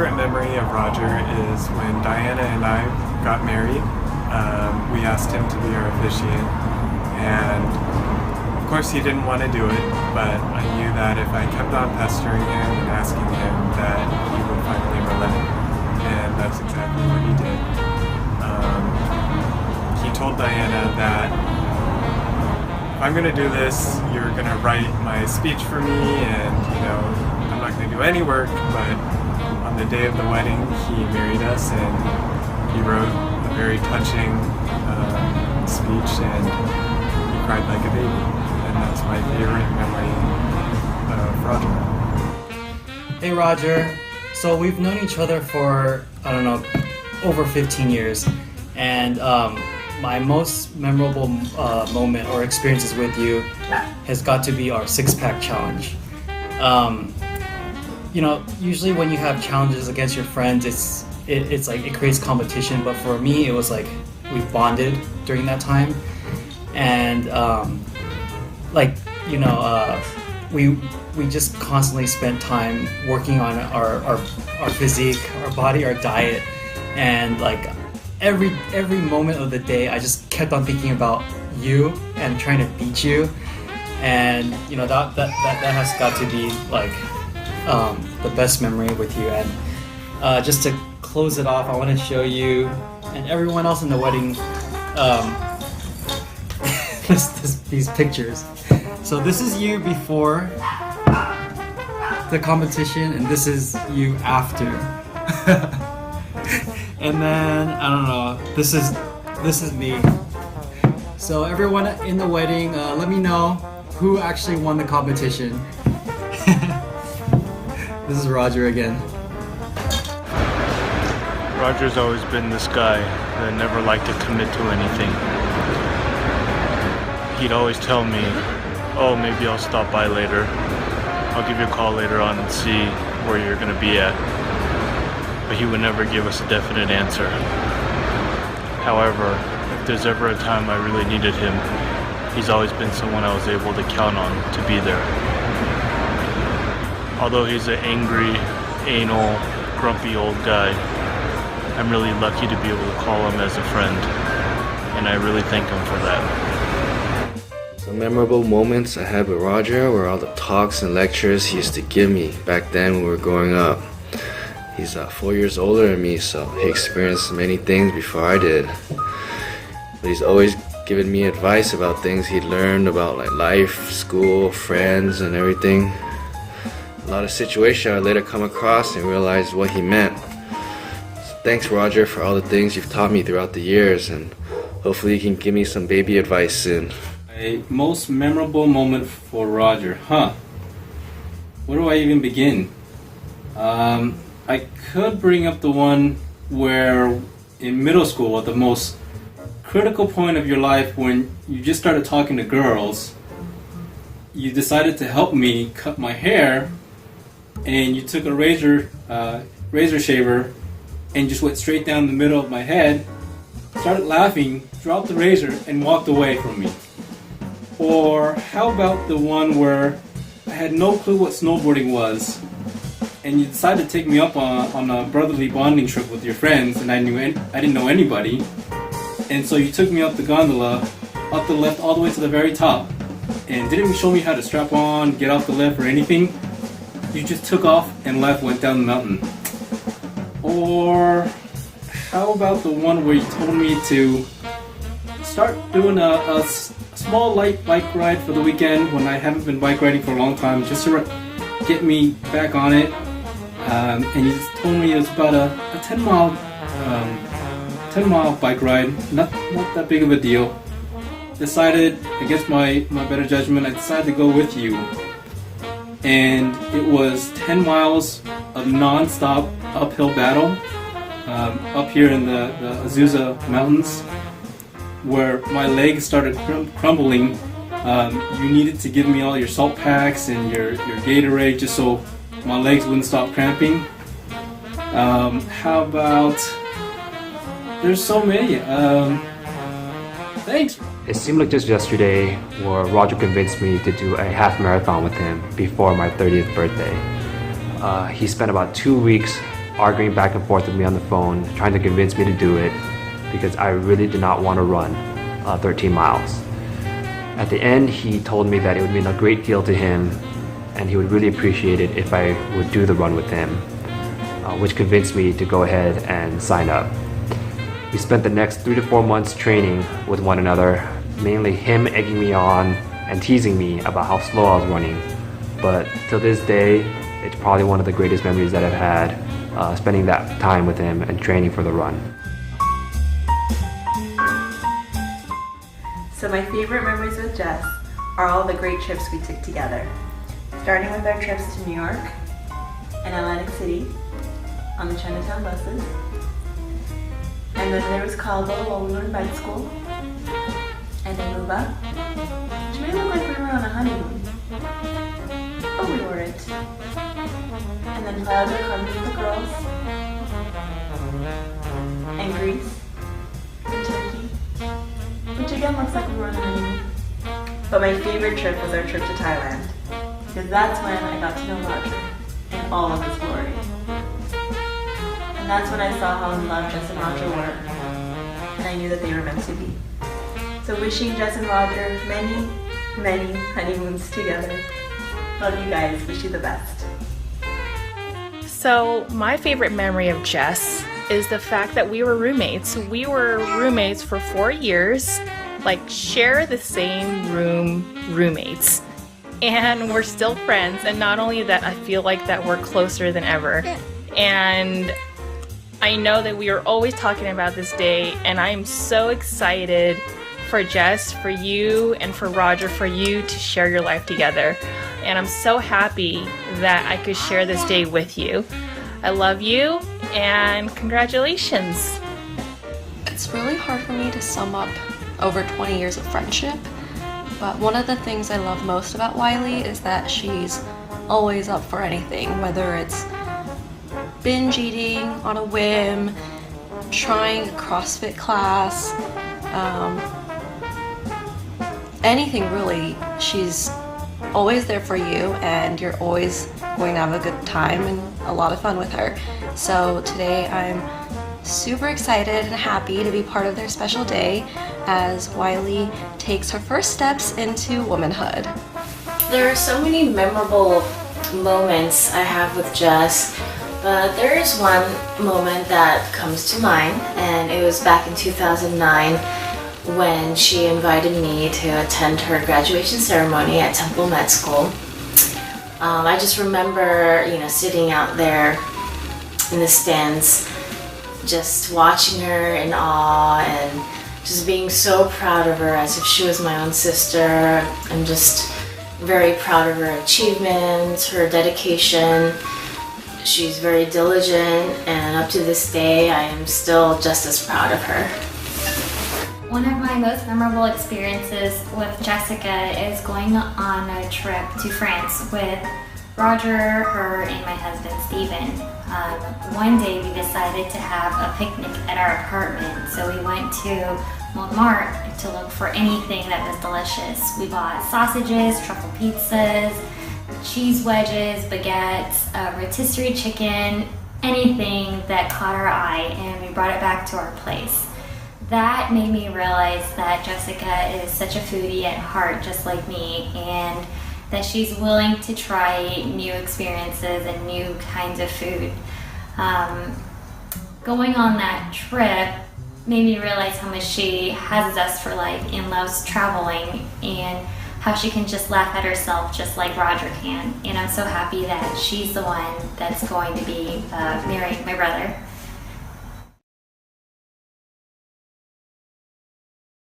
favorite memory of Roger is when Diana and I got married. We asked him to be our officiant, and of course he didn't want to do it, but I knew that if I kept on pestering him and asking him that he would finally relent, and that's exactly what he did. He told Diana that if I'm gonna do this, you're gonna write my speech for me, and I'm not gonna do any work, but on the day of the wedding, he married us, and he wrote a very touching speech, and he cried like a baby, and that's my favorite memory of Roger. Hey Roger, so we've known each other for, I don't know, over 15 years, and my most memorable moment or experiences with you has got to be our six-pack challenge. Usually when you have challenges against your friends, it's like it creates competition, but for me it was like we bonded during that time, and we just constantly spent time working on our physique, our body, our diet, and like every moment of the day I just kept on thinking about you and trying to beat you, and that has got to be like the best memory with you. And just to close it off, I want to show you and everyone else in the wedding these pictures. So this is you before the competition, and this is you after. And then I don't know. This is me. So everyone in the wedding, let me know who actually won the competition. This is Roger again. Roger's always been this guy that never liked to commit to anything. He'd always tell me, "Oh, maybe I'll stop by later. I'll give you a call later on and see where you're gonna be at." But he would never give us a definite answer. However, if there's ever a time I really needed him, he's always been someone I was able to count on to be there. Although he's an angry, anal, grumpy old guy, I'm really lucky to be able to call him as a friend, and I really thank him for that. Some memorable moments I had with Roger were all the talks and lectures he used to give me back then when we were growing up. He's 4 years older than me, so he experienced many things before I did. But he's always given me advice about things he'd learned about like life, school, friends, and everything. A lot of situations I later come across and realize what he meant. So thanks, Roger, for all the things you've taught me throughout the years, and hopefully you can give me some baby advice soon. A most memorable moment for Roger, Where do I even begin? I could bring up the one where in middle school, at the most critical point of your life when you just started talking to girls, you decided to help me cut my hair, and you took a razor shaver and just went straight down the middle of my head, started laughing, dropped the razor, and walked away from me. Or how about the one where I had no clue what snowboarding was, and you decided to take me up on a brotherly bonding trip with your friends, and I didn't know anybody, and so you took me up the gondola, up the lift, all the way to the very top, and didn't even show me how to strap on, get off the lift, or anything. You just took off and went down the mountain. Or how about the one where you told me to start doing a small light bike ride for the weekend when I haven't been bike riding for a long time, just to get me back on it. And you just told me it was about a 10 mile bike ride, not that big of a deal. Decided, against my better judgment, I decided to go with you. And it was 10 miles of non-stop uphill battle up here in the Azusa Mountains, where my legs started crumbling. You needed to give me all your salt packs and your Gatorade just so my legs wouldn't stop cramping. How about... There's so many. Thanks. It seemed like just yesterday where Roger convinced me to do a half marathon with him before my 30th birthday. He spent about 2 weeks arguing back and forth with me on the phone, trying to convince me to do it because I really did not want to run 13 miles. At the end, he told me that it would mean a great deal to him and he would really appreciate it if I would do the run with him, which convinced me to go ahead and sign up. We spent the next 3 to 4 months training with one another, mainly him egging me on and teasing me about how slow I was running. But till this day, it's probably one of the greatest memories that I've had, spending that time with him and training for the run. So my favorite memories with Jess are all the great trips we took together. Starting with our trips to New York and Atlantic City on the Chinatown buses. And then there was Cabo while we were in med school. And then Aruba, which made it look like we were on a honeymoon. But we weren't. And then Playa del Carmen with the girls. And Greece. And Turkey. Which again looks like we were on a honeymoon. But my favorite trip was our trip to Thailand. Because that's when I got to know Roger in all of his glory. And that's when I saw how in love Jess and Roger were. And I knew that they were meant to be. So wishing Jess and Roger many, many honeymoons together. Love you guys. Wish you the best. So my favorite memory of Jess is the fact that we were roommates. We were roommates for 4 years, like share the same roommates. And we're still friends, and not only that, I feel like that we're closer than ever. And I know that we are always talking about this day, and I'm so excited for Jess, for you, and for Roger, for you to share your life together. And I'm so happy that I could share this day with you. I love you, and congratulations. It's really hard for me to sum up over 20 years of friendship, but one of the things I love most about Wiley is that she's always up for anything, whether it's binge eating on a whim, trying a CrossFit class, anything really. She's always there for you, and you're always going to have a good time and a lot of fun with her. So today I'm super excited and happy to be part of their special day as Wiley takes her first steps into womanhood. There are so many memorable moments I have with Jess, but there is one moment that comes to mind, and it was back in 2009 when she invited me to attend her graduation ceremony at Temple Med School. I just remember, sitting out there in the stands, just watching her in awe and just being so proud of her as if she was my own sister. I'm just very proud of her achievements, her dedication. She's very diligent, and up to this day, I am still just as proud of her. One of my most memorable experiences with Jessica is going on a trip to France with Roger, her, and my husband Steven. One day we decided to have a picnic at our apartment, so we went to Montmartre to look for anything that was delicious. We bought sausages, truffle pizzas, cheese wedges, baguettes, rotisserie chicken, anything that caught our eye, and we brought it back to our place. That made me realize that Jessica is such a foodie at heart, just like me, and that she's willing to try new experiences and new kinds of food. Going on that trip made me realize how much she has a zest for life and loves traveling, and how she can just laugh at herself just like Roger can. And I'm so happy that she's the one that's going to be marrying my brother.